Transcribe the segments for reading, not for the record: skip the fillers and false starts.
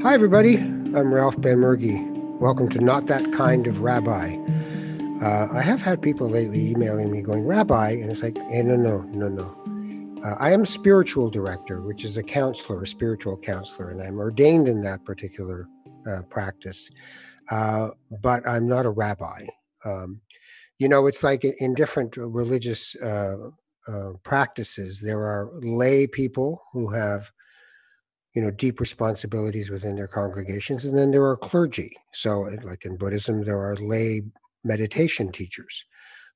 Hi, everybody. I'm Ralph Ben-Murgy. Welcome to Not That Kind of Rabbi. I have had people lately emailing me going, Rabbi, and it's like, hey, no. I am a spiritual director, which is a counselor, a spiritual counselor, and I'm ordained in that particular practice. But I'm not a rabbi. Um, it's like in different religious practices, there are lay people who have deep responsibilities within their congregations. And then there are clergy. So, like in Buddhism, there are lay meditation teachers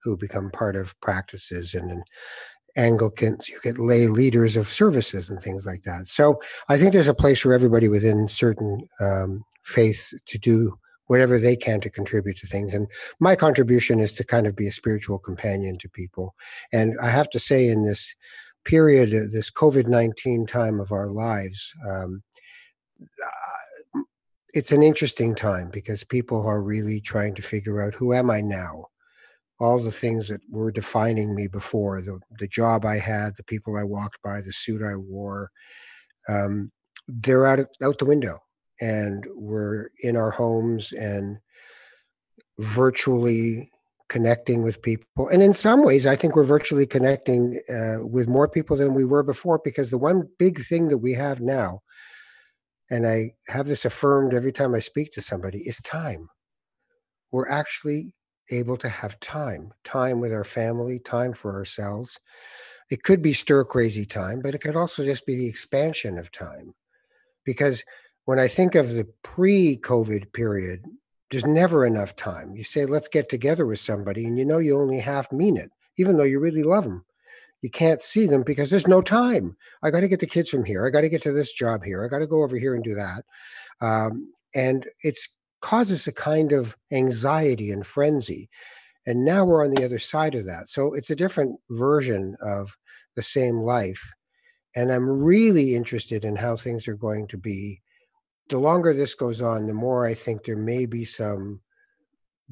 who become part of practices. And in Anglicans, you get lay leaders of services and things like that. So I think there's a place for everybody within certain faiths to do whatever they can to contribute to things. And my contribution is to kind of be a spiritual companion to people. And I have to say, in this period, this COVID-19 time of our lives, it's an interesting time because people are really trying to figure out, who am I now? All the things that were defining me before, the job I had, the people I walked by, the suit I wore, they're out the window. And we're in our homes and virtually connecting with people. And in some ways, I think we're virtually connecting with more people than we were before, because the one big thing that we have now, and I have this affirmed every time I speak to somebody, is time. We're actually able to have time with our family, time for ourselves. It could be stir crazy time, but it could also just be the expansion of time. Because when I think of the pre-COVID period, there's never enough time. You say, let's get together with somebody, and you only half mean it, even though you really love them. You can't see them because there's no time. I got to get the kids from here. I got to get to this job here. I got to go over here and do that. And it's causes a kind of anxiety and frenzy. And now we're on the other side of that. So it's a different version of the same life. And I'm really interested in how things are going to be. The longer this goes on, the more I think there may be some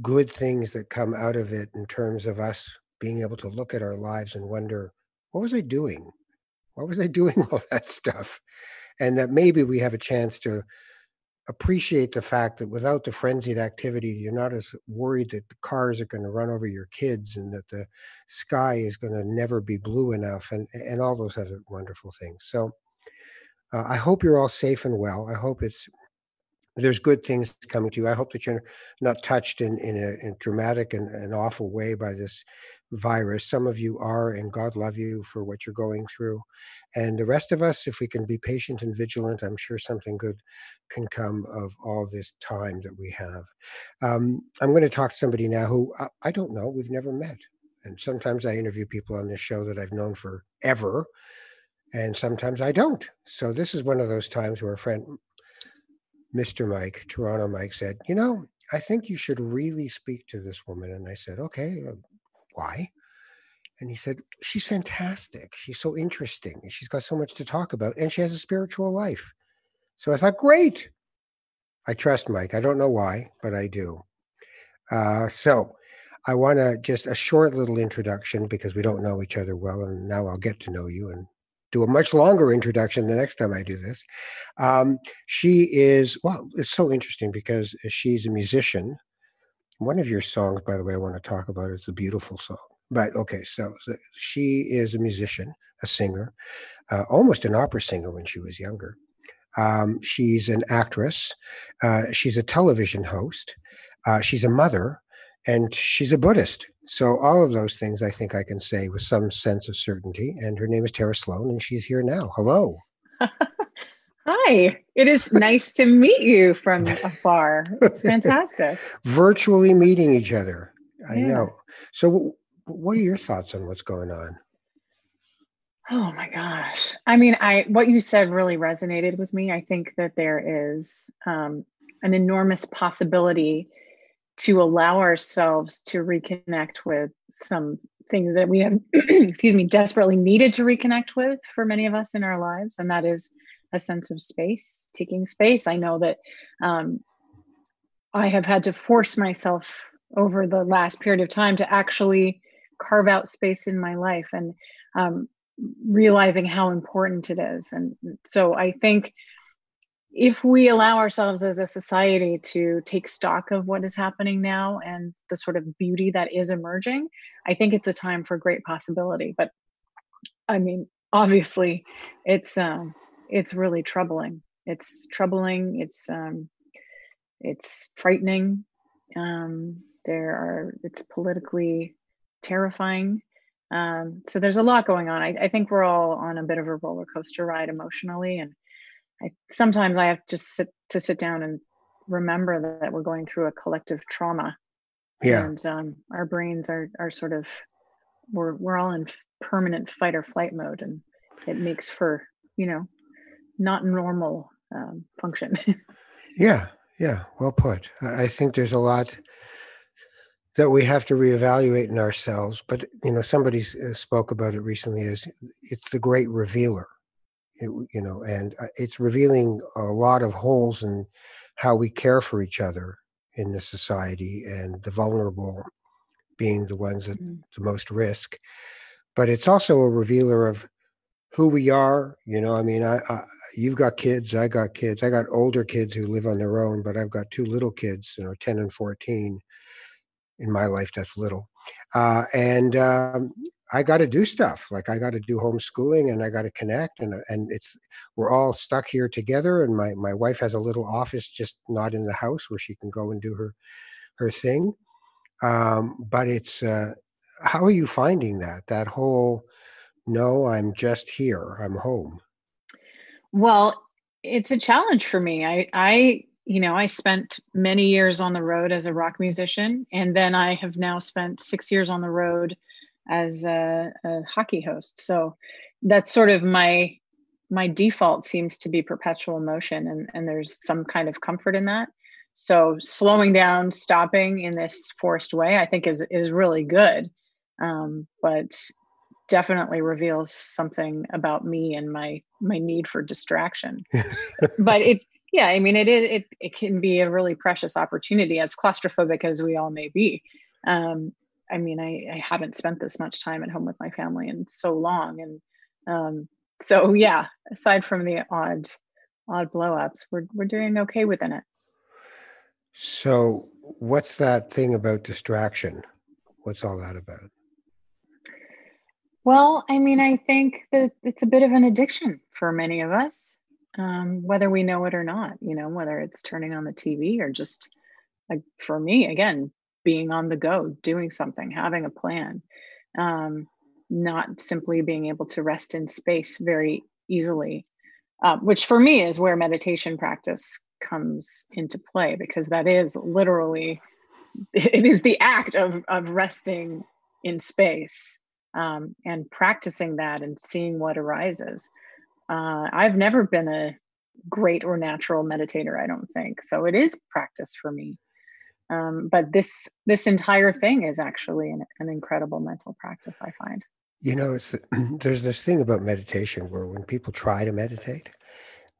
good things that come out of it in terms of us being able to look at our lives and wonder, what was I doing? Why was I doing all that stuff? And that maybe we have a chance to appreciate the fact that without the frenzied activity, you're not as worried that the cars are going to run over your kids and that the sky is going to never be blue enough, and all those other wonderful things. So I hope you're all safe and well. I hope there's good things coming to you. I hope that you're not touched in a dramatic and awful way by this virus. Some of you are, and God love you for what you're going through. And the rest of us, if we can be patient and vigilant, I'm sure something good can come of all this time that we have. I'm going to talk to somebody now who I don't know. We've never met. And sometimes I interview people on this show that I've known forever, and sometimes I don't. So this is one of those times where a friend, Mr. Mike, Toronto Mike, said, I think you should really speak to this woman. And I said, okay, why? And he said, she's fantastic. She's so interesting. She's got so much to talk about. And she has a spiritual life. So I thought, great. I trust Mike. I don't know why, but I do. So I want to just a short little introduction, because we don't know each other well. And now I'll get to know you and do a much longer introduction the next time I do this. She is, well, it's so interesting because she's a musician. One of your songs, by the way, I want to talk about is the beautiful song. But okay, so she is a musician, a singer, almost an opera singer when she was younger. She's an actress. She's a television host. She's a mother, and she's a Buddhist. So all of those things I think I can say with some sense of certainty. And her name is Tara Slone, and she's here now. Hello. Hi, it is nice to meet you from afar. It's fantastic. Virtually meeting each other. I Yeah. know. So what are your thoughts on what's going on? Oh my gosh. I mean, what you said really resonated with me. I think that there is an enormous possibility to allow ourselves to reconnect with some things that we have, excuse me, desperately needed to reconnect with for many of us in our lives. And that is a sense of space, taking space. I know that I have had to force myself over the last period of time to actually carve out space in my life, and realizing how important it is. And so I think if we allow ourselves as a society to take stock of what is happening now and the sort of beauty that is emerging, I think it's a time for great possibility. But I mean, obviously, it's really troubling. It's troubling. It's frightening. It's politically terrifying. So there's a lot going on. I think we're all on a bit of a roller coaster ride emotionally, and sometimes I have to sit down and remember that we're going through a collective trauma, Yeah. and our brains are sort of we're all in permanent fight or flight mode, and it makes for not normal function. Yeah. Yeah. Well put. I think there's a lot that we have to reevaluate in ourselves. But somebody spoke about it recently as it's the great revealer. And it's revealing a lot of holes in how we care for each other in the society, and the vulnerable being the ones at the most risk. But it's also a revealer of who we are. I mean, you've got kids, I got kids. I got older kids who live on their own, but I've got two little kids, 10 and 14. In my life, that's little. And I got to do stuff. Like I got to do homeschooling, and I got to connect, and we're all stuck here together. And my wife has a little office, just not in the house, where she can go and do her thing. But it's how are you finding that whole, no, I'm just here, I'm home? Well, it's a challenge for me. I spent many years on the road as a rock musician, and then I have now spent 6 years on the road as a hockey host. So that's sort of my default seems to be perpetual motion, and there's some kind of comfort in that. So slowing down, stopping in this forced way, I think is really good, but definitely reveals something about me and my need for distraction. But it can be a really precious opportunity, as claustrophobic as we all may be. I haven't spent this much time at home with my family in so long, and so yeah, aside from the odd blow-ups, we're doing okay within it. So what's that thing about distraction? What's all that about? Well, I think that it's a bit of an addiction for many of us, whether we know it or not, whether it's turning on the TV or just, like, for me, again, being on the go, doing something, having a plan, not simply being able to rest in space very easily, which for me is where meditation practice comes into play, because that is literally, it is the act of resting in space, and practicing that and seeing what arises. I've never been a great or natural meditator, I don't think. So it is practice for me. But this entire thing is actually an incredible mental practice, I find. There's this thing about meditation where when people try to meditate,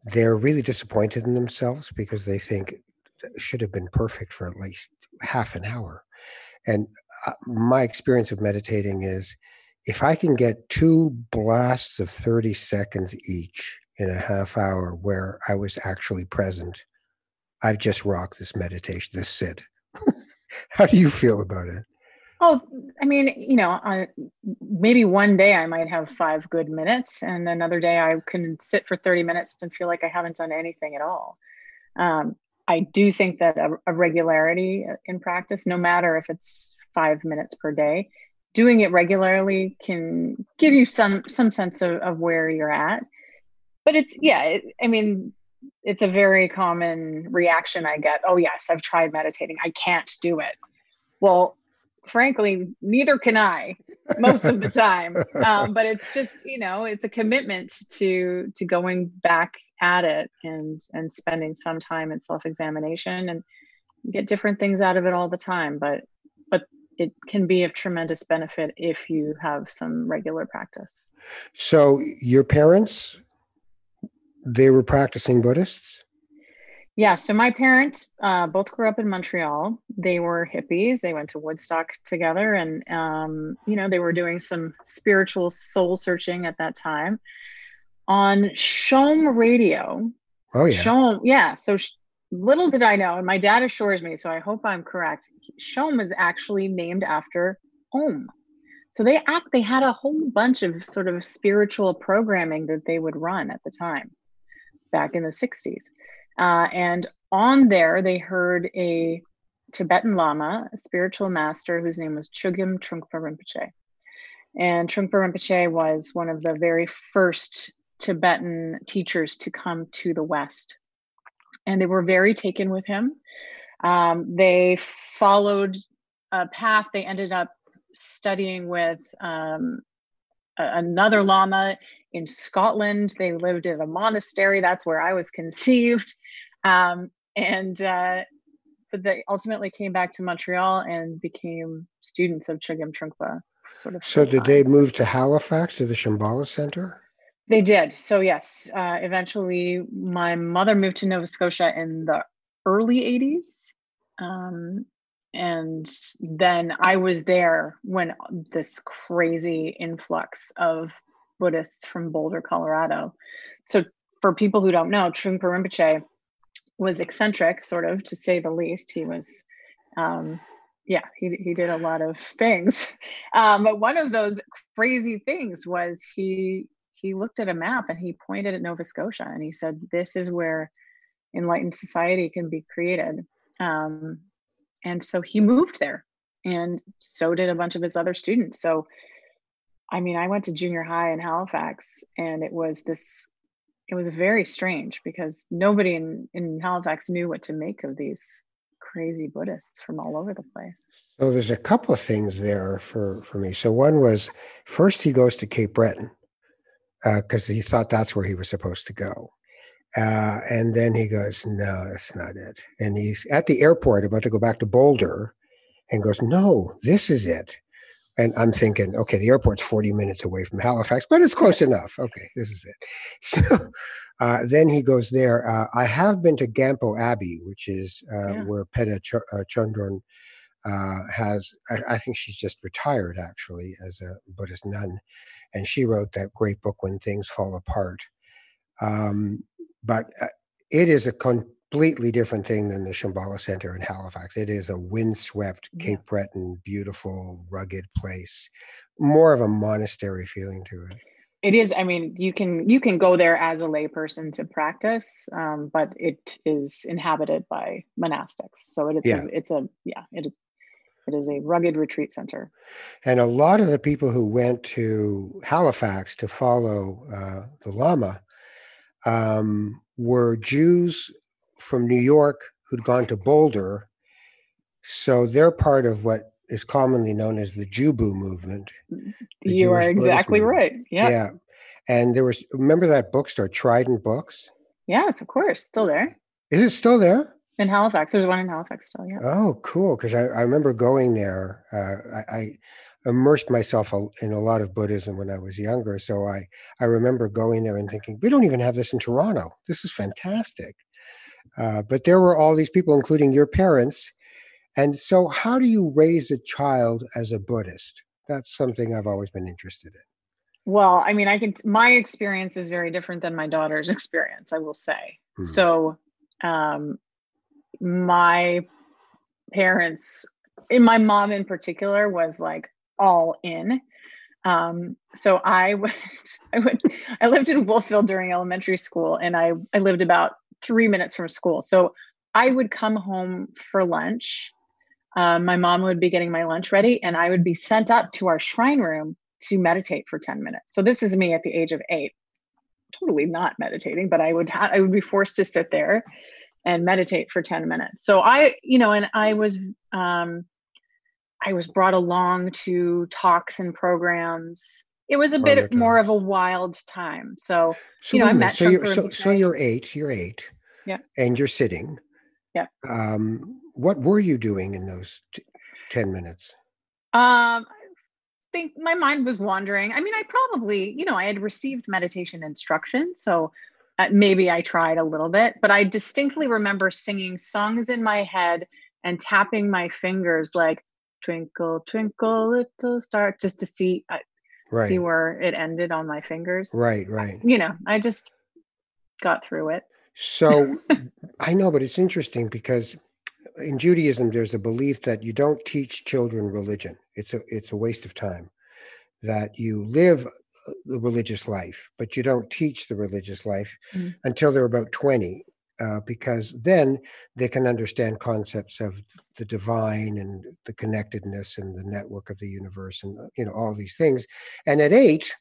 they're really disappointed in themselves because they think it should have been perfect for at least half an hour. And my experience of meditating is, if I can get two blasts of 30 seconds each in a half hour where I was actually present, I've just rocked this meditation, this sit. How do you feel about it? Oh, maybe one day I might have 5 good minutes, and another day I can sit for 30 minutes and feel like I haven't done anything at all. I do think that a regularity in practice, no matter if it's 5 minutes per day, doing it regularly can give you some sense of where you're at. But it's a very common reaction I get. Oh yes, I've tried meditating, I can't do it. Well, frankly, neither can I most of the time. But it's just, it's a commitment to going back at it, and spending some time in self-examination, and you get different things out of it all the time. But it can be of tremendous benefit if you have some regular practice. So your parents, they were practicing Buddhists? Yeah, so my parents both grew up in Montreal. They were hippies. They went to Woodstock together, and they were doing some spiritual soul searching at that time. On Shom Radio, Oh yeah. Shom, yeah. So little did I know, and my dad assures me, so I hope I'm correct. Shom is actually named after Om. So they had a whole bunch of sort of spiritual programming that they would run at the time, back in the 60s. And on there, they heard a Tibetan Lama, a spiritual master whose name was Chogyam Trungpa Rinpoche. And Trungpa Rinpoche was one of the very first Tibetan teachers to come to the West. And they were very taken with him. They followed a path. They ended up studying with another Lama in Scotland. They lived in a monastery. That's where I was conceived. But they ultimately came back to Montreal and became students of Chogyam Trungpa sort of So full did they time. move to Halifax to the Shambhala Center? They did. So yes, eventually my mother moved to Nova Scotia in the early 80s. And then I was there when this crazy influx of Buddhists from Boulder, Colorado. So for people who don't know, Trungpa Rinpoche was eccentric, sort of, to say the least. He was, he did a lot of things. But one of those crazy things was he looked at a map and he pointed at Nova Scotia and he said, "This is where enlightened society can be created." And so he moved there, and so did a bunch of his other students. So, I mean, I went to junior high in Halifax, and it was very strange because nobody in Halifax knew what to make of these crazy Buddhists from all over the place. So there's a couple of things there for me. So one was, first he goes to Cape Breton because he thought that's where he was supposed to go. And then he goes, no, that's not it. And he's at the airport about to go back to Boulder and goes, no, this is it. And I'm thinking, okay, the airport's 40 minutes away from Halifax, but it's close enough. Okay, this is it. So then he goes there. I have been to Gampo Abbey, which is where Peta Chondron has, I think she's just retired actually as a Buddhist nun. And she wrote that great book, When Things Fall Apart. But it is a completely different thing than the Shambhala Center in Halifax. It is a windswept, Cape Breton, beautiful, rugged place. More of a monastery feeling to it. It is. I mean, you can go there as a layperson to practice, but it is inhabited by monastics. So it is a rugged retreat center. And a lot of the people who went to Halifax to follow the Lama were Jews from New York who'd gone to Boulder. So they're part of what is commonly known as the Jubu movement. You are exactly right. Yeah. And remember that bookstore, Trident Books? Yes, of course. Still there. Is it still there? In Halifax. There's one in Halifax still, yeah. Oh, cool. Because I remember going there. I immersed myself in a lot of Buddhism when I was younger. So I remember going there and thinking, we don't even have this in Toronto. This is fantastic. But there were all these people, including your parents. And so how do you raise a child as a Buddhist? That's something I've always been interested in. Well, I mean, my experience is very different than my daughter's experience, I will say. So, my parents, and my mom in particular, was like all in. So I lived in Wolfville during elementary school, and I lived about 3 minutes from school. So I would come home for lunch. My mom would be getting my lunch ready, and I would be sent up to our shrine room to meditate for 10 minutes. So this is me at the age of 8, totally not meditating, but I would be forced to sit there and meditate for 10 minutes. So I was brought along to talks and programs. It was a bit more of a wild time. So I met Trungpa. So you're 8. You're 8. Yeah. And you're sitting. Yeah. What were you doing in those 10 minutes? I think my mind was wandering. I mean, I probably, I had received meditation instruction, so maybe I tried a little bit, but I distinctly remember singing songs in my head and tapping my fingers like "Twinkle, Twinkle, Little Star," just to see where it ended on my fingers. Right. I just got through it. So I know, but it's interesting because in Judaism, there's a belief that you don't teach children religion. It's a waste of time. That you live the religious life, but you don't teach the religious life Mm. until they're about 20, because then they can understand concepts of the divine and the connectedness and the network of the universe and all these things. And at 8,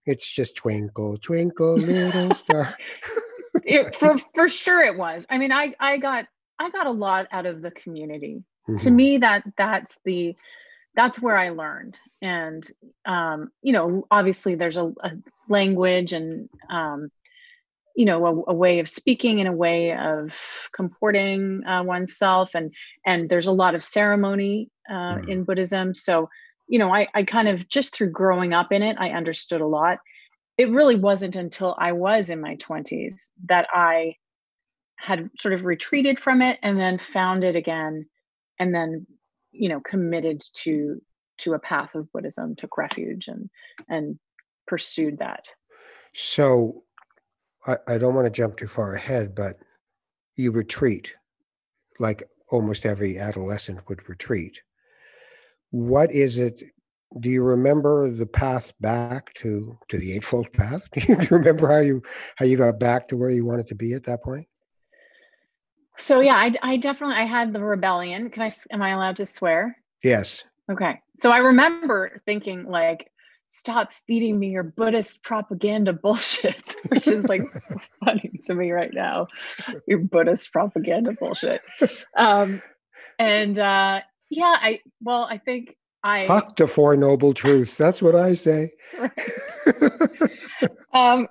it's just twinkle, twinkle, little star. For sure it was. I mean, I got a lot out of the community. To Mm-hmm. me, that's where I learned. And obviously there's a language and a way of speaking and a way of comporting oneself, and there's a lot of ceremony Mm-hmm. in Buddhism. So I kind of, just through growing up in it, I understood a lot. It really wasn't until I was in my 20s that I had sort of retreated from it and then found it again, and then committed to a path of Buddhism, took refuge and pursued that. So I don't want to jump too far ahead, but you retreat like almost every adolescent would retreat. What is it? Do you remember the path back to the Eightfold Path? Do you remember how you got back to where you wanted to be at that point? So yeah, I definitely, I had the rebellion. Am I allowed to swear? Yes. Okay. So I remember thinking, like, stop feeding me your Buddhist propaganda bullshit, which is like so funny to me right now. Your Buddhist propaganda bullshit. Um, and yeah, I think I, Fuck the Four Noble Truths. That's what I say. right. Um,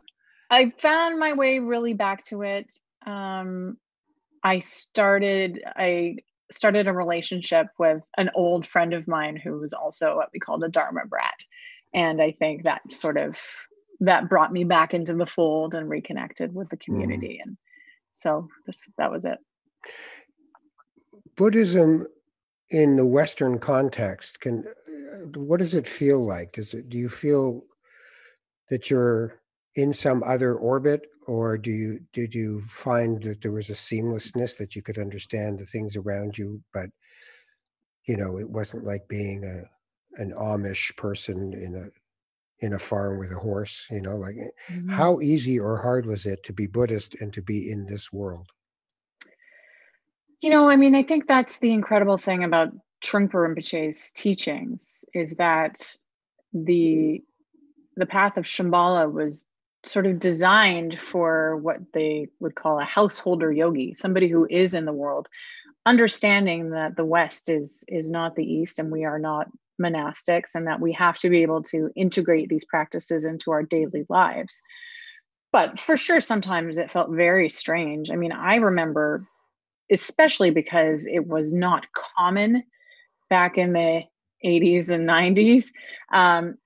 I found my way really back to it. Um, I started a relationship with an old friend of mine who was also what we called a Dharma brat. And I think that brought me back into the fold and reconnected with the Mm. community. And so that was it. Buddhism in the Western context what does it feel like? Do you feel that you're in some other orbit, or did you find that there was a seamlessness that you could understand the things around you, but it wasn't like being an Amish person in a farm with a horse, like Mhm. how easy or hard was it to be Buddhist and to be in this world? I mean, I think that's the incredible thing about Trungpa Rinpoche's teachings, is that the the path of Shambhala was sort of designed for what they would call a householder yogi, somebody who is in the world, understanding that the West is not the East, and we are not monastics, and that we have to be able to integrate these practices into our daily lives. But for sure, sometimes it felt very strange. I mean, I remember, especially because it was not common back in the 80s and 90s. Um,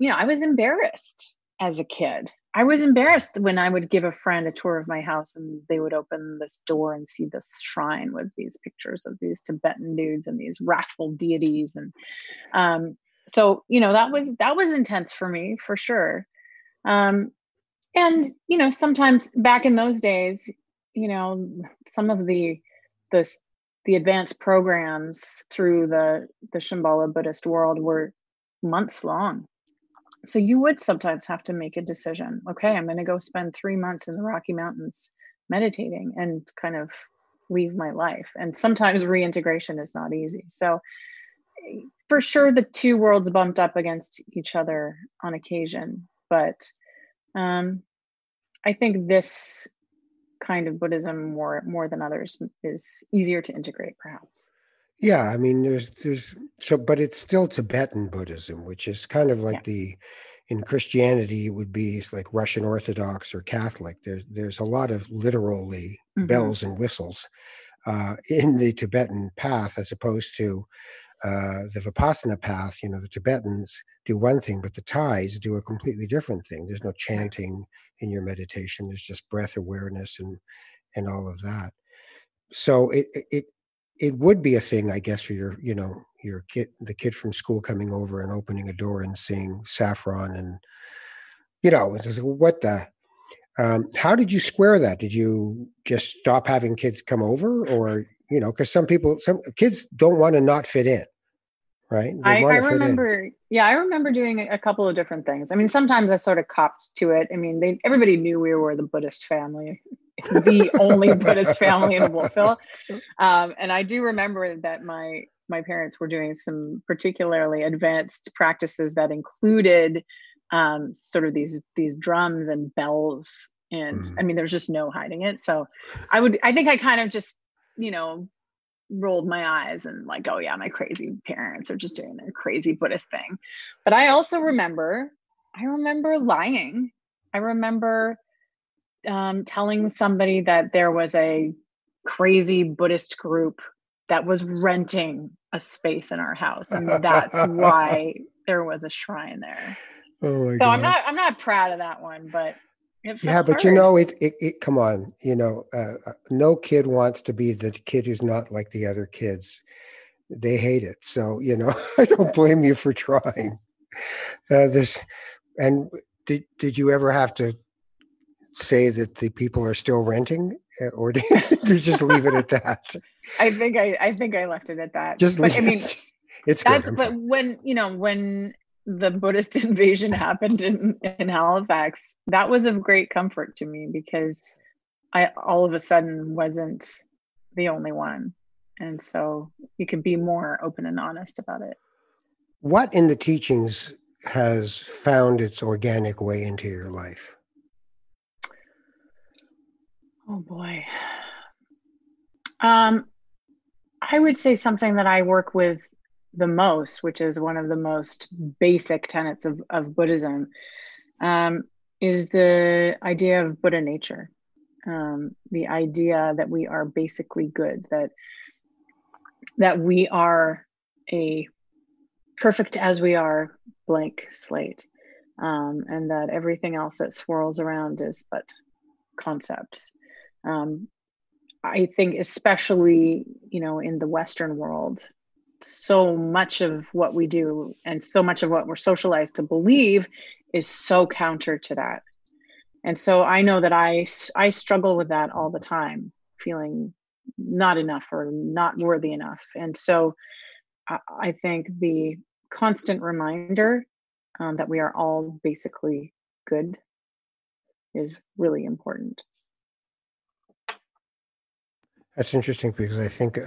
I was embarrassed as a kid. I was embarrassed when I would give a friend a tour of my house and they would open this door and see this shrine with these pictures of these Tibetan dudes and these wrathful deities. And so, that was intense for me, for sure. Um, and sometimes back in those days, some of the the advanced programs through the Shambhala Buddhist world were months long. So you would sometimes have to make a decision. Okay, I'm going to go spend 3 months in the Rocky Mountains meditating and kind of leave my life. And sometimes reintegration is not easy. So for sure, the two worlds bumped up against each other on occasion. But um, I think this kind of Buddhism, more than others, is easier to integrate, perhaps. Yeah, I mean, there's so, but it's still Tibetan Buddhism, which is kind of Yeah. like in Christianity, it would be like Russian Orthodox or Catholic. There's a lot of literally Mm-hmm. bells and whistles in the Tibetan path, as opposed to the Vipassana path. The Tibetans do one thing, but the Thais do a completely different thing. There's no Right. chanting in your meditation. There's just breath awareness and all of that. So it would be a thing, I guess, for your kid, the kid from school coming over and opening a door and seeing saffron and it's just, what the. How did you square that? Did you just stop having kids come over, or because some kids don't want to not fit in, right? They I want to fit in. remember, yeah, I remember doing a couple of different things. I mean, sometimes I sort of copped to it. I mean, everybody knew we were the Buddhist family, the only Buddhist family in Wolfville. And I do remember that my parents were doing some particularly advanced practices that included sort of these drums and bells. And I mean, there's just no hiding it. So I think I kind of just, rolled my eyes and like, oh yeah, my crazy parents are just doing their crazy Buddhist thing. But I also remember lying. I remember telling somebody that there was a crazy Buddhist group that was renting a space in our house, and that's why there was a shrine there. Oh my So God. I'm not proud of that one, but it Yeah, felt but hard. it come on, no kid wants to be the kid who's not like the other kids. They hate it. So, I don't blame you for trying. This, and did you ever have to say that the people are still renting, or do you just leave it at that? I think I left it at that. Just But leave I mean, it. It's good. I'm but fine. when the Buddhist invasion happened in Halifax, that was of great comfort to me because I all of a sudden wasn't the only one. And so you could be more open and honest about it. What in the teachings has found its organic way into your life? Oh boy. Um, I would say something that I work with the most, which is one of the most basic tenets of Buddhism, um, is the idea of Buddha nature. The idea that we are basically good, that we are a perfect as we are blank slate, and that everything else that swirls around is but concepts. Um, I think, especially in the Western world, so much of what we do and so much of what we're socialized to believe is so counter to that. And so I know that I struggle with that all the time, feeling not enough or not worthy enough. And so I think the constant reminder that we are all basically good is really important. That's interesting because I think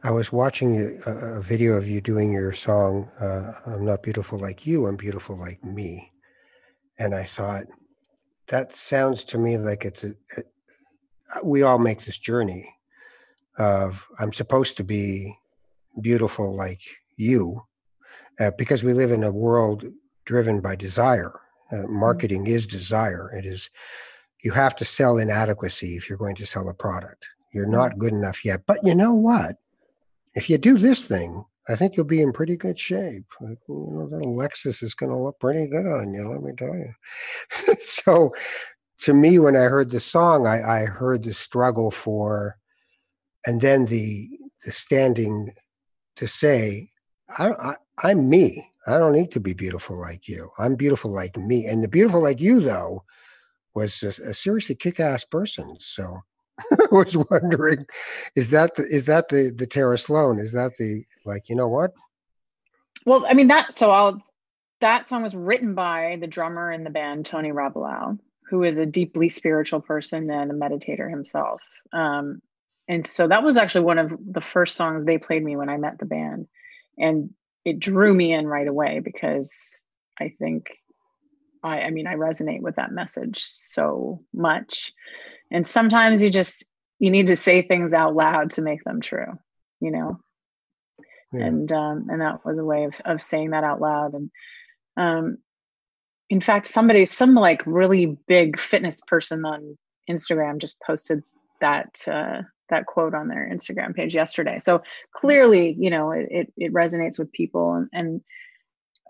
I was watching a video of you doing your song, I'm not beautiful like you, I'm beautiful like me. And I thought, that sounds to me like we all make this journey of, I'm supposed to be beautiful like you, because we live in a world driven by desire. Mm. Marketing is desire. It is, you have to sell inadequacy if you're going to sell a product. You're Mm. not good enough yet. But you know what? If you do this thing, I think you'll be in pretty good shape. Like, that Lexus is going to look pretty good on you, let me tell you. So to me, when I heard the song, I heard the struggle for, and then the standing to say, I'm me. I don't need to be beautiful like you. I'm beautiful like me. And the beautiful like you, though, was a seriously kick-ass person. So I was wondering, is that the Tara Sloan? Is that the, like, you know what? Well, I mean that song was written by the drummer in the band, Tony Rabalau, who is a deeply spiritual person and a meditator himself. Um, and so that was actually one of the first songs they played me when I met the band. And it drew me in right away because I think I mean, I resonate with that message so much. And sometimes you need to say things out loud to make them true, you know? Yeah. And that was a way of saying that out loud. And um, in fact, some like really big fitness person on Instagram just posted that quote on their Instagram page yesterday. So clearly, it resonates with people. And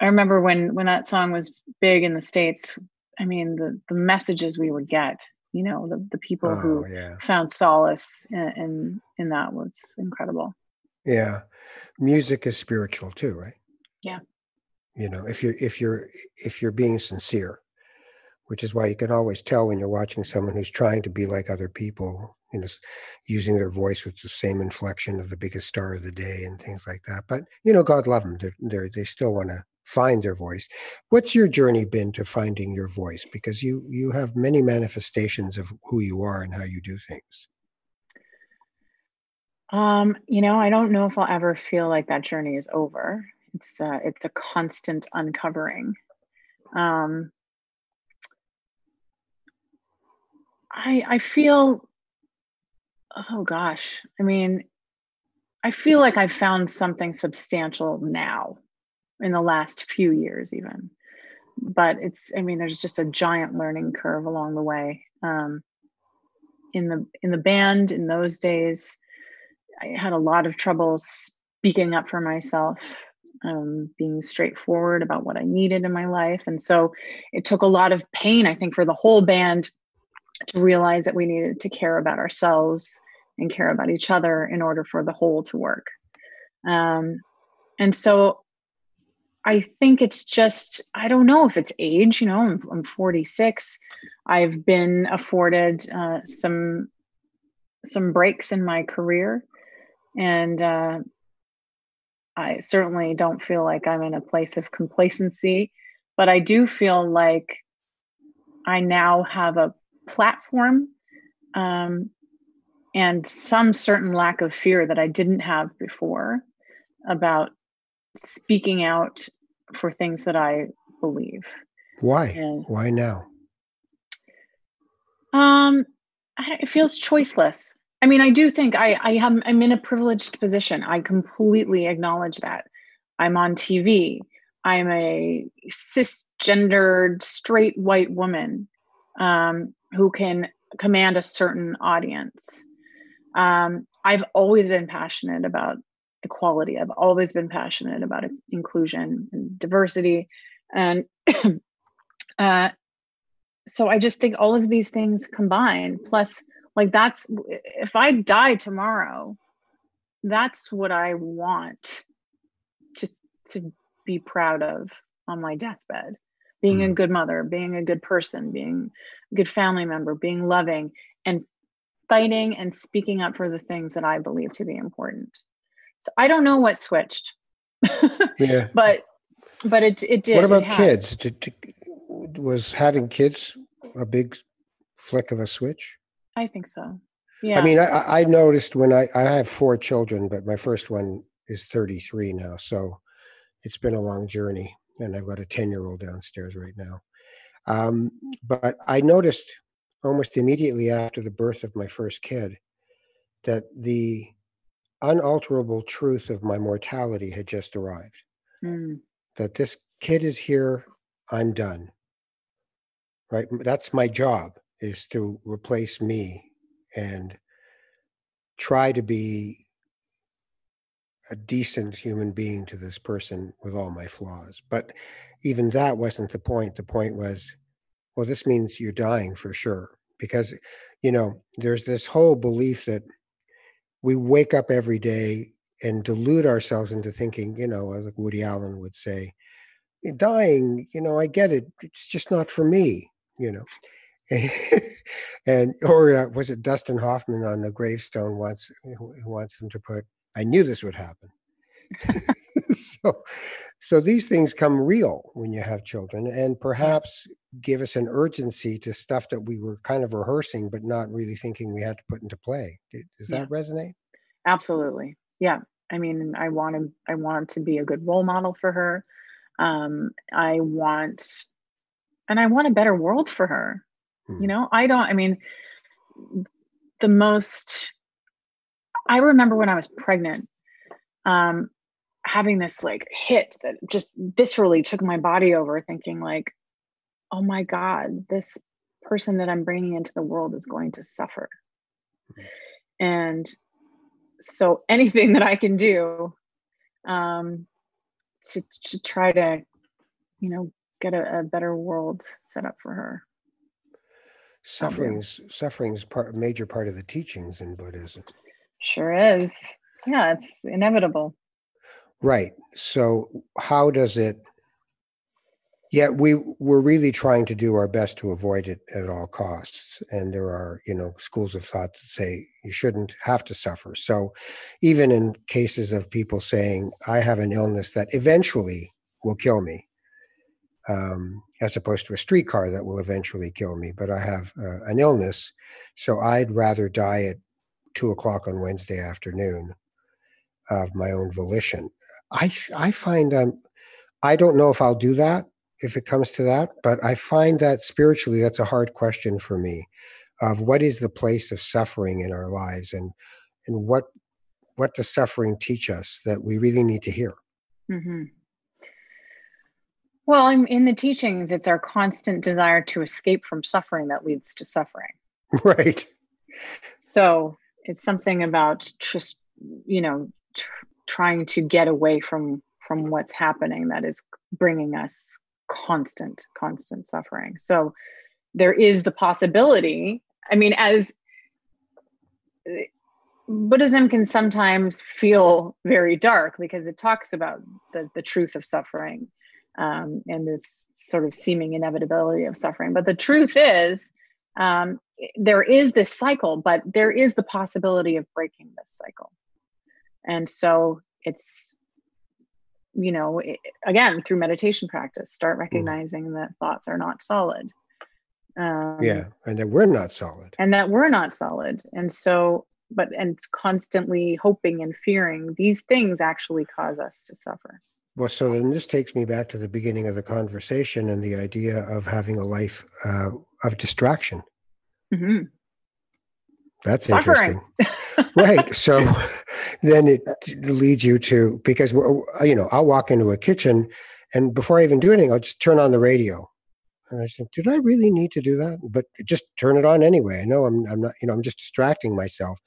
I remember when that song was big in the States. I mean, the messages we would get, the people Oh, who yeah. found solace in that was incredible. Yeah. Music is spiritual too, right? Yeah. If you're being sincere. which is why you can always tell when you're watching someone who's trying to be like other people, using their voice with the same inflection of the biggest star of the day and things like that. But, God love them. They still want to find their voice. What's your journey been to finding your voice? Because you have many manifestations of who you are and how you do things. I don't know if I'll ever feel like that journey is over. It's a constant uncovering. I feel, oh gosh, I feel like I've found something substantial now in the last few years even. But there's just a giant learning curve along the way. In the band in those days, I had a lot of trouble speaking up for myself, being straightforward about what I needed in my life. And so it took a lot of pain, I think, for the whole band to realize that we needed to care about ourselves and care about each other in order for the whole to work. And so I think it's just, I don't know if it's age, I'm 46. I've been afforded some breaks in my career. And I certainly don't feel like I'm in a place of complacency, but I do feel like I now have a platform and some certain lack of fear that I didn't have before about speaking out for things that I believe. Why? And why now? It feels choiceless. I do think I'm in a privileged position. I completely acknowledge that. I'm on TV. I'm a cisgendered, straight white woman who can command a certain audience. I've always been passionate about equality. I've always been passionate about inclusion and diversity. And so I just think all of these things combined, plus that's, if I die tomorrow, that's what I want to be proud of on my deathbed. Being a good mother, being a good person, being a good family member, being loving, and fighting and speaking up for the things that I believe to be important. So I don't know what switched. Yeah. But it did. What about kids? Was having kids a big flick of a switch? I think so. Yeah. I noticed when I have 4 children, but my first one is 33 now. So it's been a long journey, and I've got a 10-year-old downstairs right now. But I noticed almost immediately after the birth of my first kid that the unalterable truth of my mortality had just arrived. That this kid is here, I'm done. Right? That's my job, is to replace me and try to be a decent human being to this person with all my flaws. But even that wasn't the point. The point was, well, this means you're dying for sure. Because, there's this whole belief that we wake up every day and delude ourselves into thinking, like Woody Allen would say, dying, I get it. It's just not for me, or was it Dustin Hoffman on the gravestone once, who wants them to put, I knew this would happen. So these things come real when you have children, and perhaps give us an urgency to stuff that we were kind of rehearsing, but not really thinking we had to put into play. Does that resonate? Absolutely. Yeah. I want to be a good role model for her. I want a better world for her. I remember when I was pregnant, having this hit that just viscerally took my body over, thinking oh my God, this person that I'm bringing into the world is going to suffer. And so anything that I can do to try to, get a better world set up for her. Suffering's a major part of the teachings in Buddhism. Sure is. Yeah, it's inevitable. Right. So how does it, Yeah, we're really trying to do our best to avoid it at all costs. And there are, schools of thought that say you shouldn't have to suffer. So even in cases of people saying, I have an illness that eventually will kill me, as opposed to a streetcar that will eventually kill me, but I have an illness, so I'd rather die at 2 o'clock on Wednesday afternoon of my own volition. I find I don't know if I'll do that if it comes to that, but I find that spiritually, that's a hard question for me of what is the place of suffering in our lives, and what does suffering teach us that we really need to hear? Mm-hmm. Well, in the teachings, it's our constant desire to escape from suffering that leads to suffering. Right. So it's something about just, trying to get away from what's happening that is bringing us constant suffering. So there is the possibility. I mean, as Buddhism can sometimes feel very dark because it talks about the truth of suffering, and this sort of seeming inevitability of suffering. But the truth is, there is this cycle, but there is the possibility of breaking this cycle. And so it's, again, through meditation practice, start recognizing that thoughts are not solid. Yeah, and that we're not solid. And so, and constantly hoping and fearing these things actually cause us to suffer. Well, so then this takes me back to the beginning of the conversation and the idea of having a life of distraction. Mm-hmm. That's suffering. Interesting. Right. So then it leads you to, because, I'll walk into a kitchen and before I even do anything, I'll just turn on the radio. And I said, did I really need to do that? But just turn it on anyway. I know I'm not, I'm just distracting myself.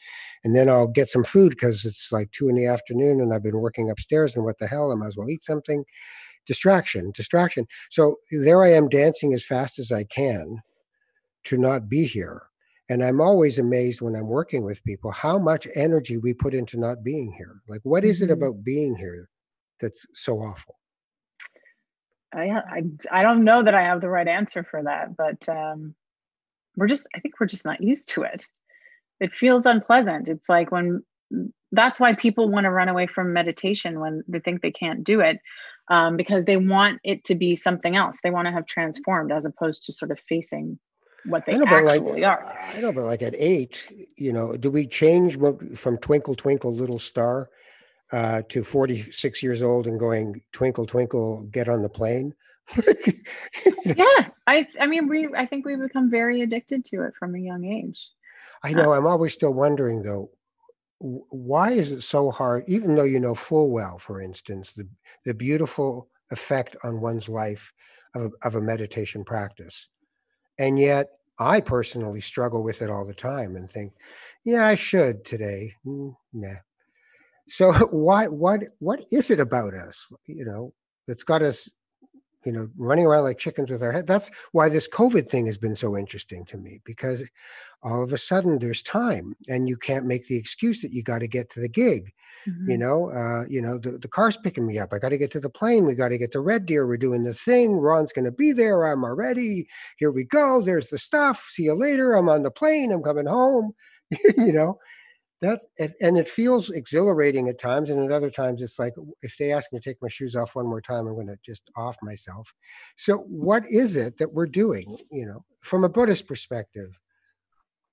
And then I'll get some food because it's like 2 PM and I've been working upstairs and what the hell, I might as well eat something. Distraction. So there I am dancing as fast as I can to not be here. And I'm always amazed when I'm working with people, how much energy we put into not being here. Like, what is it about being here that's so awful? I don't know that I have the right answer for that, but I think we're just not used to it. It feels unpleasant. It's like that's why people want to run away from meditation when they think they can't do it, because they want it to be something else. They want to have transformed as opposed to sort of facing what they actually are. I know, but like at 8, do we change from Twinkle, Twinkle, Little Star to 46 years old and going, Twinkle, Twinkle, get on the plane? Yeah. I think we become very addicted to it from a young age. I know. I'm always still wondering, though, why is it so hard, even though you know full well, for instance, the beautiful effect on one's life of a meditation practice. And yet I personally struggle with it all the time and think, yeah, I should today. Nah. So what is it about us, that's got us, running around like chickens with our head? That's why this COVID thing has been so interesting to me, because all of a sudden there's time and you can't make the excuse that you got to get to the gig. The car's picking me up. I got to get to the plane. We got to get to Red Deer. We're doing the thing. Ron's going to be there. I'm already. Here we go. There's the stuff. See you later. I'm on the plane. I'm coming home. And it feels exhilarating at times, and at other times it's like, if they ask me to take my shoes off one more time, I'm going to just off myself. So what is it that we're doing, from a Buddhist perspective?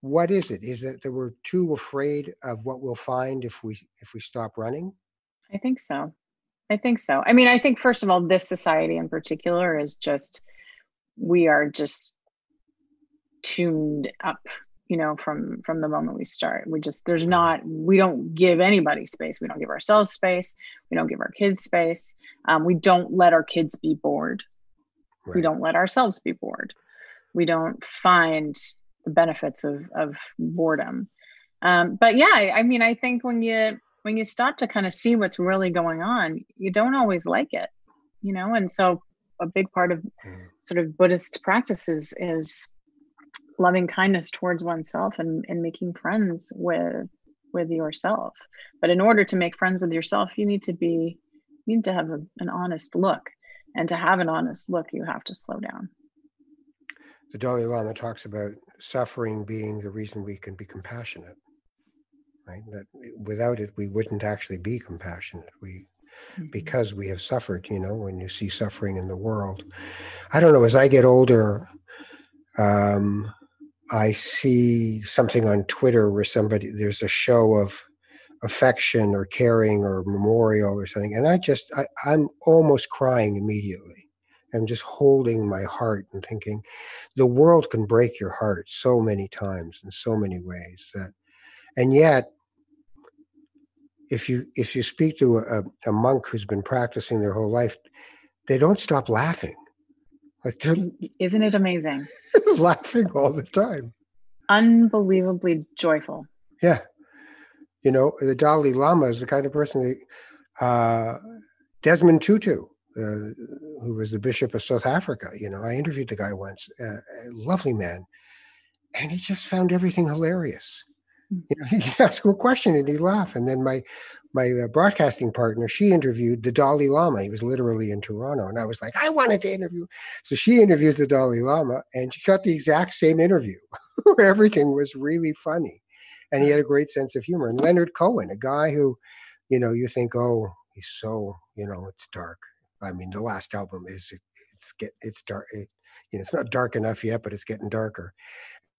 What is it? Is it that we're too afraid of what we'll find if we stop running? I think so. I mean, I think, first of all, this society in particular is we are just tuned up, from the moment we start. We don't give anybody space. We don't give ourselves space. We don't give our kids space. We don't let our kids be bored. Right. We don't let ourselves be bored. We don't find the benefits of boredom. But yeah, I think when you stop to kind of see what's really going on, you don't always like it, and so a big part of sort of Buddhist practice is loving kindness towards oneself and making friends with yourself. But in order to make friends with yourself, you need to have an honest look And to have an honest look, you have to slow down. The Dalai Lama talks about suffering being the reason we can be compassionate, right? That without it, we wouldn't actually be compassionate. Because we have suffered, when you see suffering in the world. I don't know, as I get older, I see something on Twitter where there's a show of affection or caring or memorial or something. And I'm almost crying immediately. I'm just holding my heart and thinking, the world can break your heart so many times in so many ways and yet, if you speak to a monk who's been practicing their whole life, they don't stop laughing. Like, isn't it amazing? Laughing all the time. Unbelievably joyful. Yeah. The Dalai Lama is the kind of person Desmond Tutu, who was the Bishop of South Africa. I interviewed the guy once, a lovely man, and he just found everything hilarious. He'd ask him a question and he'd laugh. And then my broadcasting partner, she interviewed the Dalai Lama. He was literally in Toronto. And I was like, I wanted to interview. So she interviews the Dalai Lama and she got the exact same interview where everything was really funny. And he had a great sense of humor. And Leonard Cohen, a guy who, you think, oh, he's so, it's dark. I mean, the last album it's dark. It's not dark enough yet, but it's getting darker.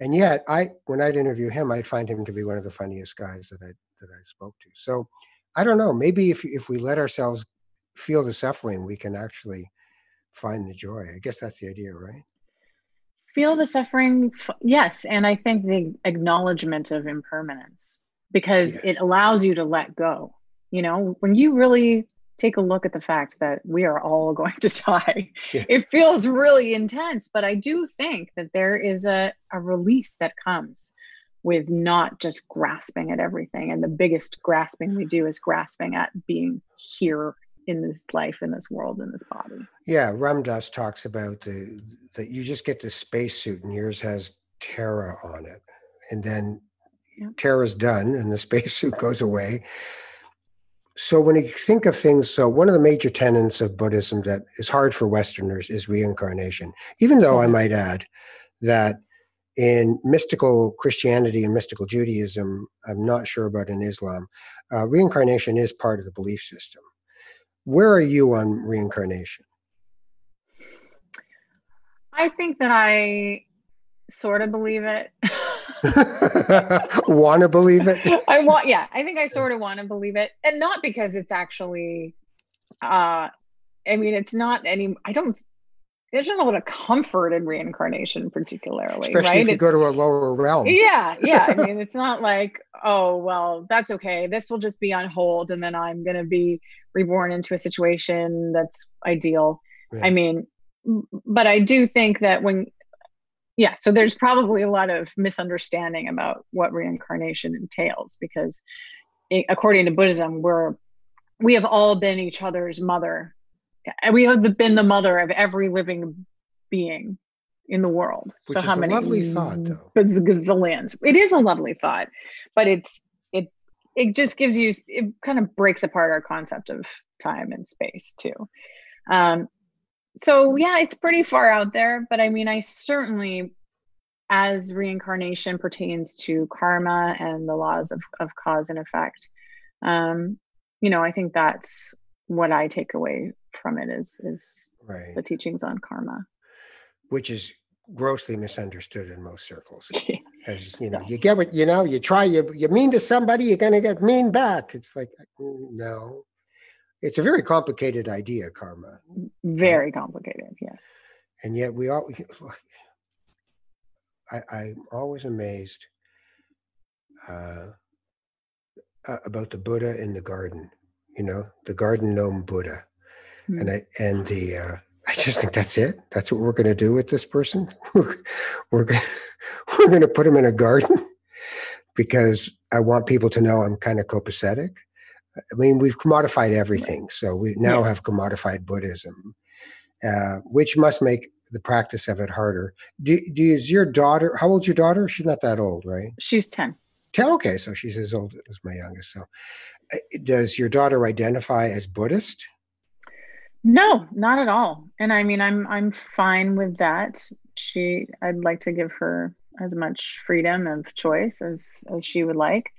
And yet, when I'd interview him, I'd find him to be one of the funniest guys that I spoke to. So, I don't know. Maybe if we let ourselves feel the suffering, we can actually find the joy. I guess that's the idea, right? Feel the suffering, yes. And I think the acknowledgement of impermanence, because it allows you to let go. When you really take a look at the fact that we are all going to die. Yeah. It feels really intense, but I do think that there is a release that comes with not just grasping at everything. And the biggest grasping we do is grasping at being here in this life, in this world, in this body. Yeah, Ram Dass talks about that you just get this spacesuit and yours has Terra on it. And then Terra's done and the spacesuit goes away. So when you think of things, one of the major tenets of Buddhism that is hard for Westerners is reincarnation, even though I might add that in mystical Christianity and mystical Judaism, I'm not sure about in Islam, reincarnation is part of the belief system. Where are you on reincarnation? I think that I sort of believe it. Want to believe it? I think I sort of want to believe it. And not because it's actually, it's not there's not a lot of comfort in reincarnation particularly. Especially right? if you go to a lower realm. Yeah. It's not like, oh, well, that's okay. This will just be on hold. And then I'm going to be reborn into a situation that's ideal. Yeah. But I do think that so there's probably a lot of misunderstanding about what reincarnation entails, because according to Buddhism, we have all been each other's mother. We have been the mother of every living being in the world. Which is a lovely thought, though. Gazillions. It is a lovely thought, but it just gives you, it kind of breaks apart our concept of time and space too. So yeah, it's pretty far out there, but I certainly, as reincarnation pertains to karma and the laws of cause and effect, I think that's what I take away from it is the teachings on karma, which is grossly misunderstood in most circles. As you get what you try, you mean to somebody, you're going to get mean back. It's like, no. It's a very complicated idea, karma. Very complicated, yes. And yet I'm always amazed about the Buddha in the garden, the garden gnome Buddha. Mm-hmm. I just think that's it. That's what we're going to do with this person. We're going to put him in a garden because I want people to know I'm kind of copacetic. We've commodified everything. So we now have commodified Buddhism, which must make the practice of it harder. Is your daughter, how old's your daughter? She's not that old, right? She's 10. 10? Okay, so she's as old as my youngest. So does your daughter identify as Buddhist? No, not at all. And I mean, I'm fine with that. I'd like to give her as much freedom of choice as she would like.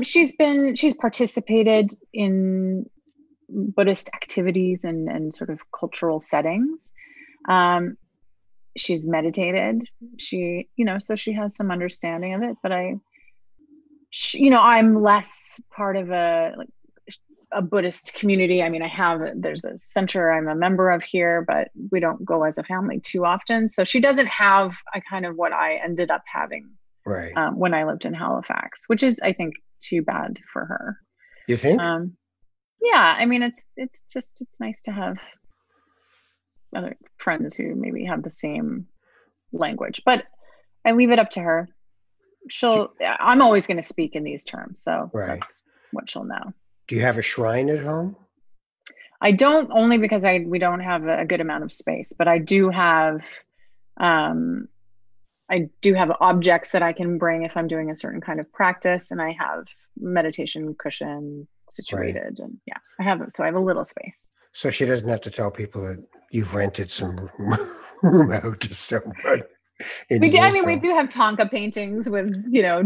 She's participated in Buddhist activities and sort of cultural settings. Um, she's meditated. So she has some understanding of it. But I'm less part of a Buddhist community. I mean, there's a center I'm a member of here, but we don't go as a family too often. So she doesn't have a kind of what I ended up having Right. when I lived in Halifax, which is, I think, too bad for her. You think? Yeah, I mean, it's nice to have other friends who maybe have the same language, but I leave it up to her. I'm always going to speak in these terms, so Right. that's what she'll know. Do you have a shrine at home? I don't, only because we don't have a good amount of space, but um, I do have objects that I can bring if I'm doing a certain kind of practice, and I have meditation cushion Right. situated, and yeah, I have it. So I have a little space. So she doesn't have to tell people that you've rented some room out to someone in I mean, we Wolfville. do have Tonka paintings with,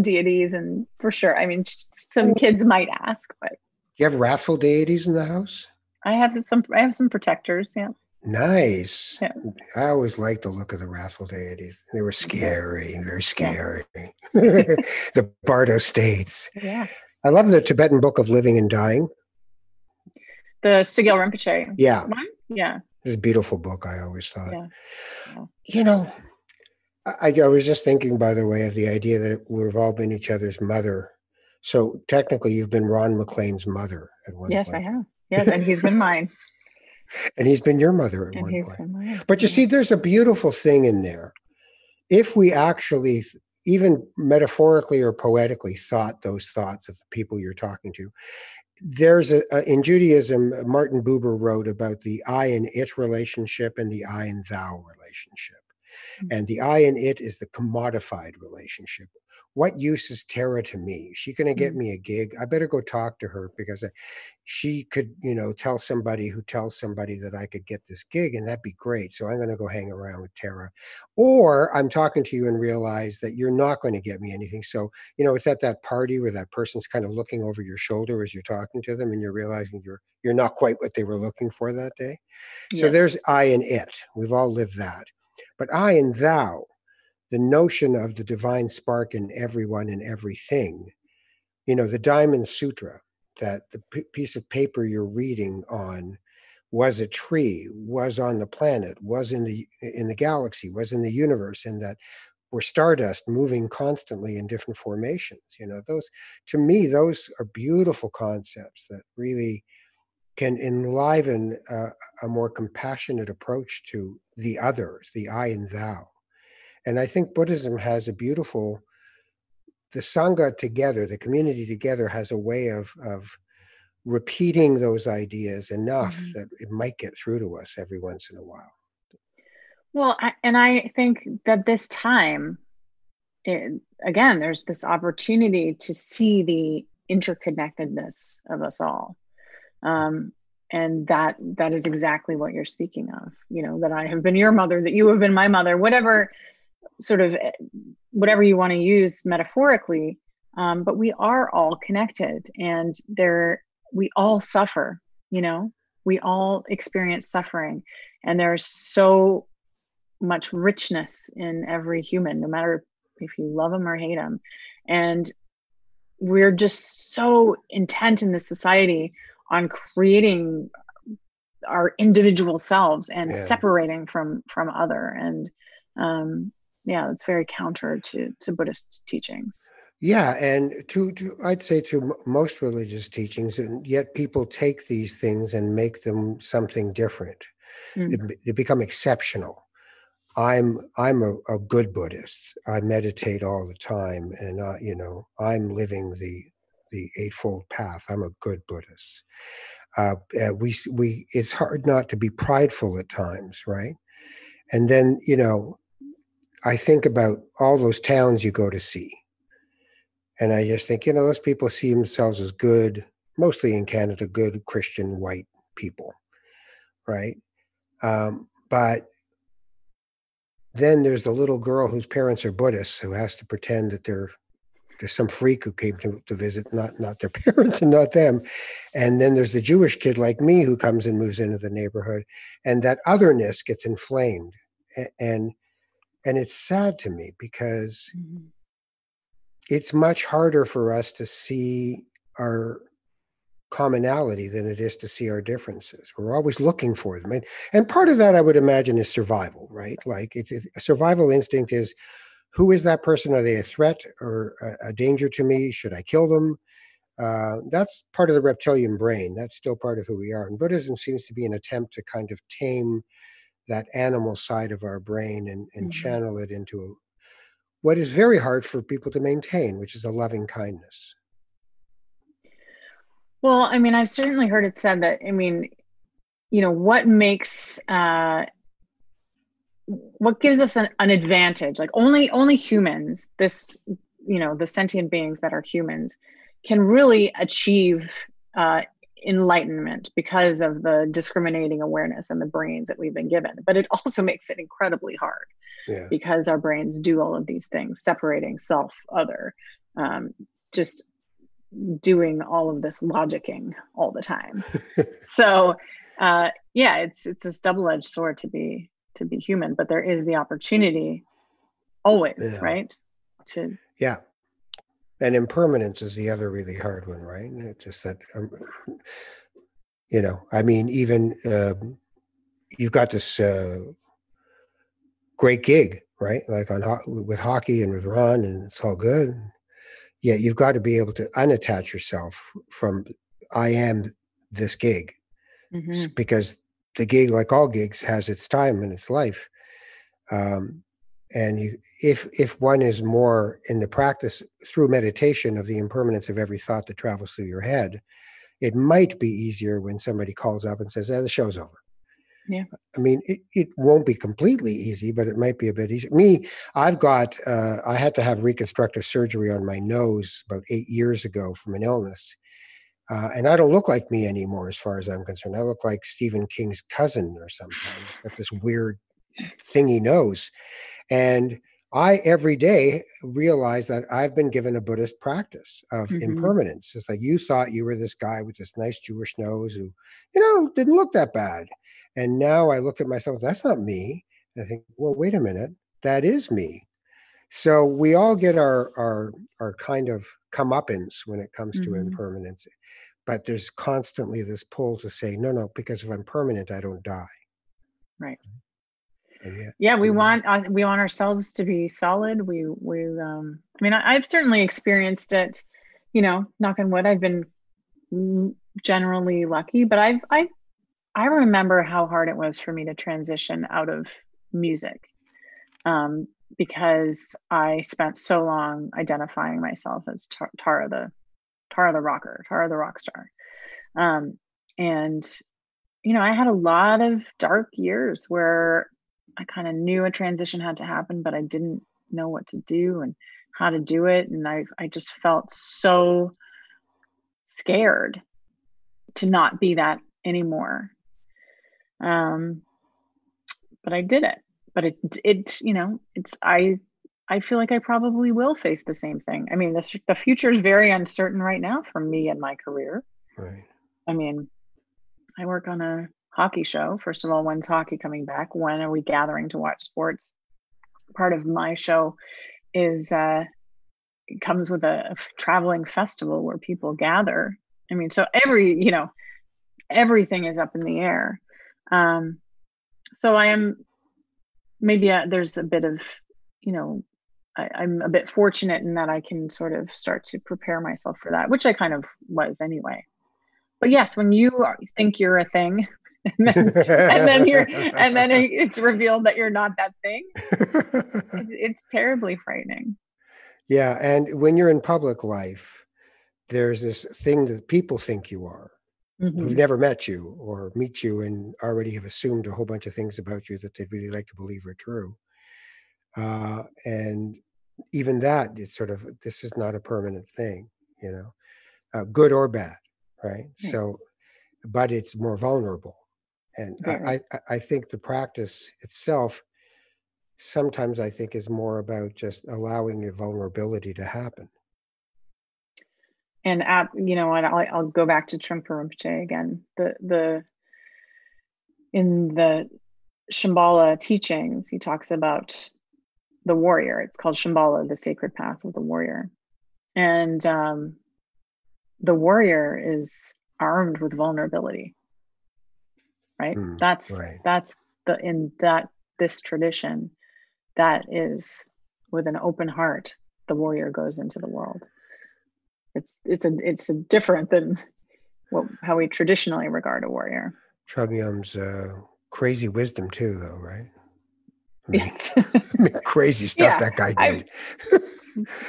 deities, and for sure. I mean, some kids might ask, but You have wrathful deities in the house? I have some protectors. Yeah. Nice. Yeah. I always liked the look of the wrathful deities. They were scary, very scary. Yeah. The Bardo States. Yeah. I love the Tibetan Book of Living and Dying. The Stigel Rinpoche. Yeah. One? Yeah. It's a beautiful book, I always thought. Yeah. I was just thinking, by the way, of the idea that we've all been each other's mother. So technically, you've been Ron MacLean's mother at one point. Yes, I have. Yes, and he's been mine. And he's been your mother at one point. But you see, there's a beautiful thing in there. If we actually, even metaphorically or poetically, thought those thoughts of the people you're talking to, there's in Judaism, Martin Buber wrote about the I and it relationship and the I and thou relationship. And the I and it is the commodified relationship. What use is Tara to me? Is she going to get me a gig? I better go talk to her because she could, tell somebody who tells somebody that I could get this gig, and that'd be great. So I'm going to go hang around with Tara. Or I'm talking to you and realize that you're not going to get me anything. So, it's at that party where that person's kind of looking over your shoulder as you're talking to them, and you're realizing you're not quite what they were looking for that day. So there's I and it. We've all lived that. But I and thou, the notion of the divine spark in everyone and everything, the Diamond Sutra, that the piece of paper you're reading on was a tree, was on the planet, was in the galaxy, was in the universe, and that we're stardust moving constantly in different formations. Those, to me, those are beautiful concepts that really can enliven a more compassionate approach to the others, the I and thou. And I think Buddhism has the Sangha together, the community together, has a way of repeating those ideas enough that it might get through to us every once in a while. Well, I think that this time, again, there's this opportunity to see the interconnectedness of us all. And that is exactly what you're speaking of, that I have been your mother, that you have been my mother, whatever you want to use metaphorically. But we are all connected, and we all suffer, we all experience suffering, and there's so much richness in every human, no matter if you love them or hate them. And we're just so intent in this society on creating our individual selves and separating from other. And it's very counter to Buddhist teachings. Yeah, and I'd say to most religious teachings, and yet people take these things and make them something different. They become exceptional. I'm a good Buddhist. I meditate all the time, and I'm living the Eightfold Path. I'm a good Buddhist. It's hard not to be prideful at times, right? And then I think about all those towns you go to see, and I just think those people see themselves as good, mostly in Canada, good Christian white people, right? But then there's the little girl whose parents are Buddhists who has to pretend that there's some freak who came to visit, not their parents and not them. And then there's the Jewish kid like me who comes and moves into the neighborhood, and that otherness gets inflamed. And it's sad to me because it's much harder for us to see our commonality than it is to see our differences. We're always looking for them. And part of that, I would imagine, is survival, right? Like it's a survival instinct is, who is that person? Are they a threat or a danger to me? Should I kill them? That's part of the reptilian brain. That's still part of who we are. And Buddhism seems to be an attempt to kind of tame that animal side of our brain and channel it into what is very hard for people to maintain, which is a loving kindness. Well, I mean, I've certainly heard it said that, I mean, what makes, what gives us an advantage? Like only humans, the sentient beings that are humans can really achieve enlightenment because of the discriminating awareness and the brains that we've been given. But it also makes it incredibly hard because our brains do all of these things, separating self, other, just doing all of this logicking all the time. So it's this double-edged sword to be human, but there is the opportunity always, right? And impermanence is the other really hard one, right? It's just that I mean, even you've got this great gig, right? Like with hockey and with Ron, and it's all good. Yeah, you've got to be able to unattach yourself from I am this gig, because the gig, like all gigs, has its time and its life. And if one is more in the practice through meditation of the impermanence of every thought that travels through your head, it might be easier when somebody calls up and says, the show's over. Yeah. I mean, it won't be completely easy, but it might be a bit easier. I had to have reconstructive surgery on my nose about 8 years ago from an illness. And I don't look like me anymore, as far as I'm concerned. I look like Stephen King's cousin or something. He's got this weird thingy nose. And I, every day, realize that I've been given a Buddhist practice of impermanence. It's like, you thought you were this guy with this nice Jewish nose who, didn't look that bad. And now I look at myself, that's not me. And I think, well, wait a minute, that is me. So we all get our kind of comeuppance when it comes to impermanence. But there's constantly this pull to say, no, because if I'm permanent, I don't die. Right. Yet, we want ourselves to be solid. I mean, I've certainly experienced it, knock on wood, I've been generally lucky, but I remember how hard it was for me to transition out of music, because I spent so long identifying myself as Tara the rocker, Tara the rock star. And, I had a lot of dark years where I kind of knew a transition had to happen, but I didn't know what to do and how to do it. And I just felt so scared to not be that anymore. But I did it. But I feel like I probably will face the same thing. I mean, the future is very uncertain right now for me and my career. Right. I mean, I work on a hockey show. First of all, when's hockey coming back? When are we gathering to watch sports? Part of my show is it comes with a traveling festival where people gather. I mean, so everything is up in the air. So I am maybe there's a bit of, I'm a bit fortunate in that I can sort of start to prepare myself for that, which I kind of was anyway. But yes, when you think you're a thing, and then it's revealed that you're not that thing, it's terribly frightening. Yeah, and when you're in public life, there's this thing that people think you are, who've never met you or meet you and already have assumed a whole bunch of things about you that they'd really like to believe are true. And even that, it's sort of, this is not a permanent thing, good or bad, right? So, but it's more vulnerable. And Very. I think the practice itself sometimes I think is more about just allowing your vulnerability to happen. And you know what, I'll go back to Trungpa Rinpoche again. The in the Shambhala teachings, he talks about the warrior. It's called Shambhala, the sacred path of the warrior. And the warrior is armed with vulnerability, right? Right. That's in that this tradition, that is with an open heart, the warrior goes into the world. It's a different than how we traditionally regard a warrior. Chogyam's crazy wisdom too, though, right? I mean, Yes. crazy stuff Yeah, that guy I did.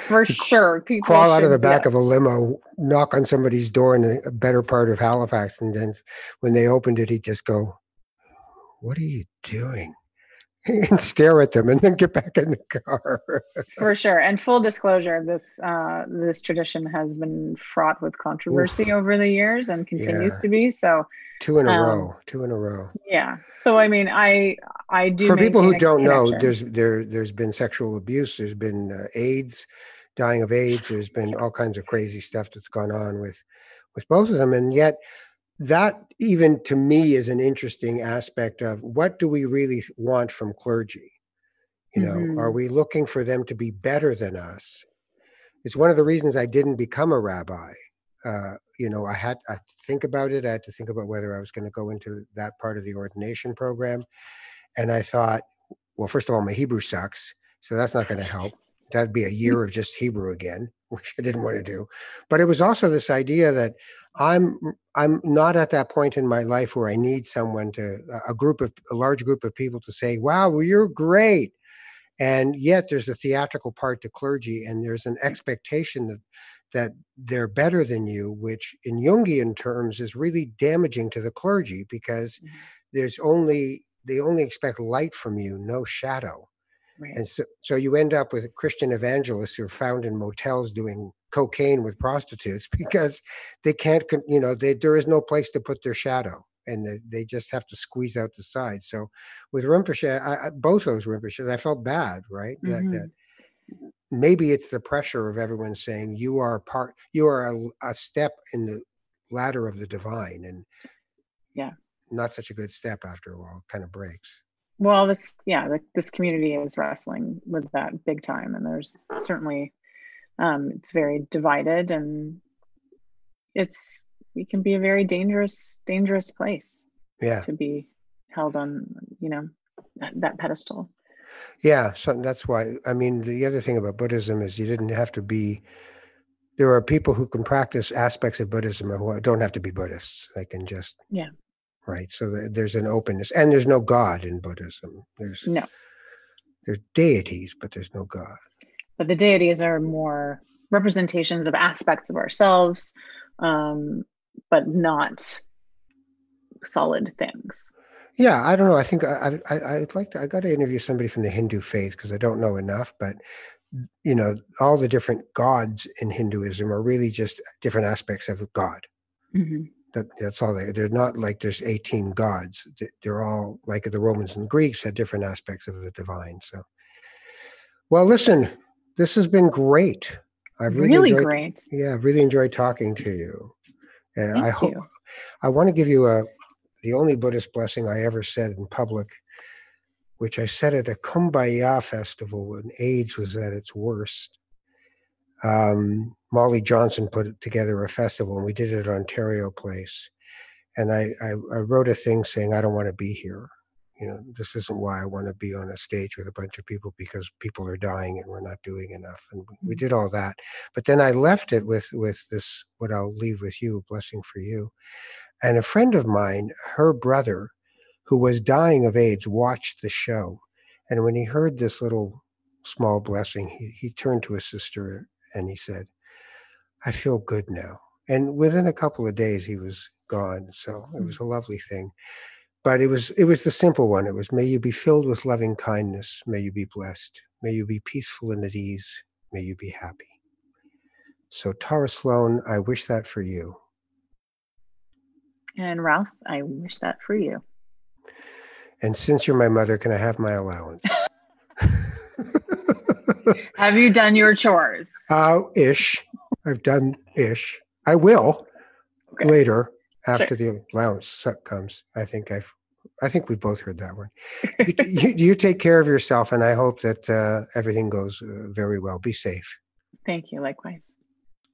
for sure people Crawl out of the should, back yeah, of a limo, knock on somebody's door in a better part of Halifax, and then when they opened it, he'd just go, "What are you doing?" and stare at them, and then get back in the car. for sure. And full disclosure, this tradition has been fraught with controversy Oof, over the years and continues yeah, to be. So two in a um row, two in a row. yeah, so I mean, I do For people who maintain a don't know, connection. there's been sexual abuse, there's been AIDS, dying of AIDS, there's been all kinds of crazy stuff that's gone on with both of them, and yet that even to me is an interesting aspect of what do we really want from clergy? You know, are Mm-hmm. we looking for them to be better than us? It's one of the reasons I didn't become a rabbi. I had to think about it. I had to think about whether I was going to go into that part of the ordination program. And I thought, well, first of all, my Hebrew sucks, so that's not going to help. That'd be a year of just Hebrew again, which I didn't want to do. But it was also this idea that I'm I'm not at that point in my life where I need someone to a large group of people to say, "Wow, well, you're great." And yet there's a theatrical part to clergy, and there's an expectation that they're better than you, which in Jungian terms is really damaging to the clergy because they only expect light from you, no shadow. Right. And so you end up with Christian evangelists who are found in motels doing cocaine with prostitutes because they can't, there is no place to put their shadow, and they just have to squeeze out the sides. So with Rinpoche, both those Rinpoches, I felt bad, right? That Mm-hmm. maybe it's the pressure of everyone saying you are a step in the ladder of the divine, and Yeah. not such a good step after a while. It kind of breaks. Well, this community is wrestling with that big time, and there's certainly it's very divided, and it can be a very dangerous place Yeah. to be held on, that pedestal. Yeah, so that's why. I mean, the other thing about Buddhism is you didn't have to be. There are people who can practice aspects of Buddhism who don't have to be Buddhists. They can just Yeah. right. So there's an openness, and there's no God in Buddhism. No, There's deities, but there's no God. but the deities are more representations of aspects of ourselves, um, but not solid things. Yeah, I don't know. I think I'd like to. I got to interview somebody from the Hindu faith because I don't know enough. But all the different gods in Hinduism are really just different aspects of God. Mm-hmm. That's all they're not like there's 18 gods. They're all like the Romans and Greeks had different aspects of the divine. So, well, listen, this has been great. I've really Really enjoyed. great. Yeah, I've really enjoyed talking to you. I Thank hope you. I want to give you the only Buddhist blessing I ever said in public, which I said at a Kumbaya festival when AIDS was at its worst. Molly Johnson put together a festival, and we did it at Ontario Place. And I wrote a thing saying, I don't want to be here. This isn't why I want to be on a stage with a bunch of people because people are dying and we're not doing enough. And we did all that. But then I left it with this, what I'll leave with you, a blessing for you. And a friend of mine, her brother, who was dying of AIDS, watched the show. And when he heard this little small blessing, he turned to his sister and he said, I feel good now. And within a couple of days, he was gone. So it was a lovely thing. But it was the simple one. It was, may you be filled with loving kindness. May you be blessed. May you be peaceful and at ease. May you be happy. So Tara Slone, I wish that for you. And Ralph, I wish that for you. And since you're my mother, can I have my allowance? Have you done your chores? Ish. I've done ish. I will later after the allowance comes. I think we've both heard that one. You take care of yourself, and I hope that everything goes very well. Be safe. Thank you. Likewise.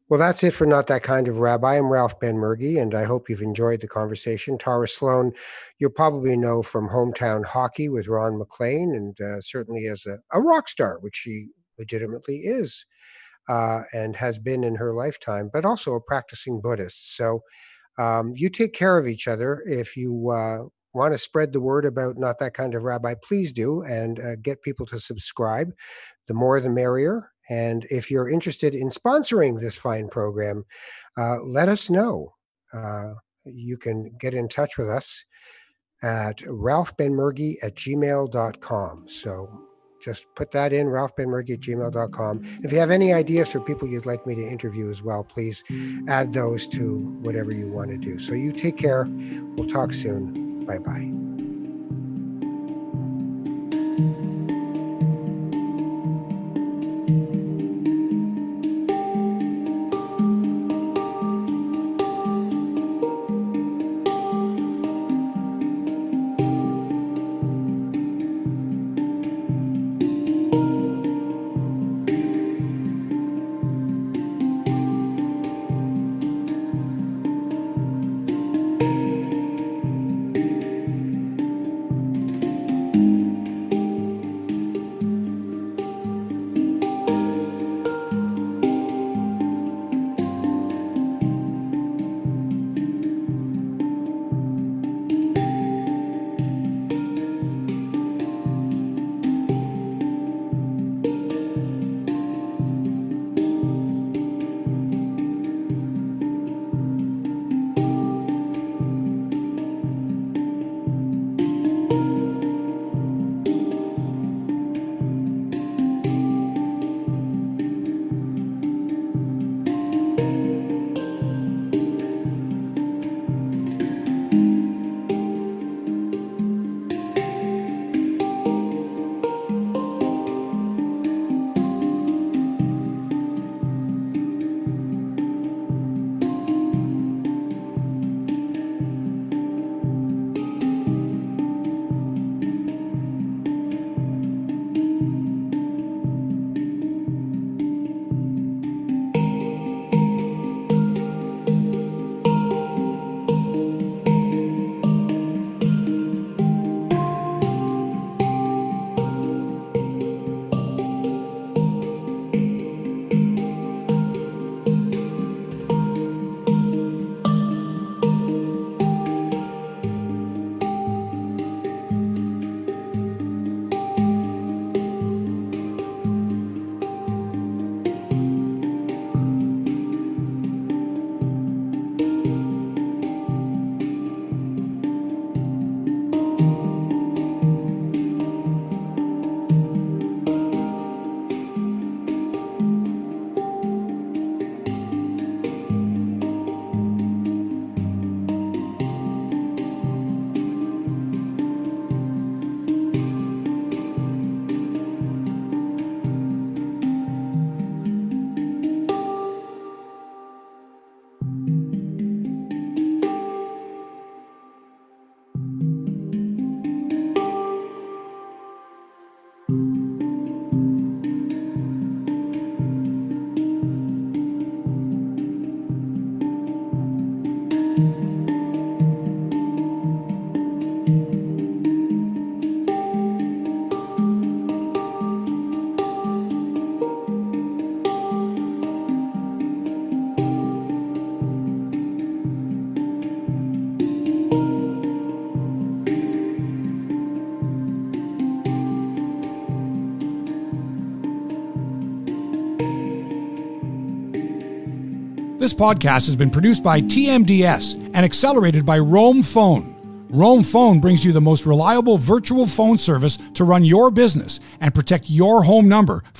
Well, that's it for Not That Kind of Rabbi. I'm Ralph Ben-Mergy, and I hope you've enjoyed the conversation. Tara Slone, you'll probably know from Hometown Hockey with Ron MacLean, and certainly as a rock star, which she legitimately is and has been in her lifetime, but also a practicing Buddhist. So you take care of each other. If you want to spread the word about Not That Kind of Rabbi, please do, and get people to subscribe. The more, the merrier. And if you're interested in sponsoring this fine program, let us know. You can get in touch with us at ralphbenmergy@gmail.com. So just put that in, ralphbenmergy@gmail.com. If you have any ideas for people you'd like me to interview as well, please add those to whatever you want to do. So you take care. We'll talk soon. Bye-bye. This podcast has been produced by TMDS and accelerated by Roam Phone. Roam Phone brings you the most reliable virtual phone service to run your business and protect your home number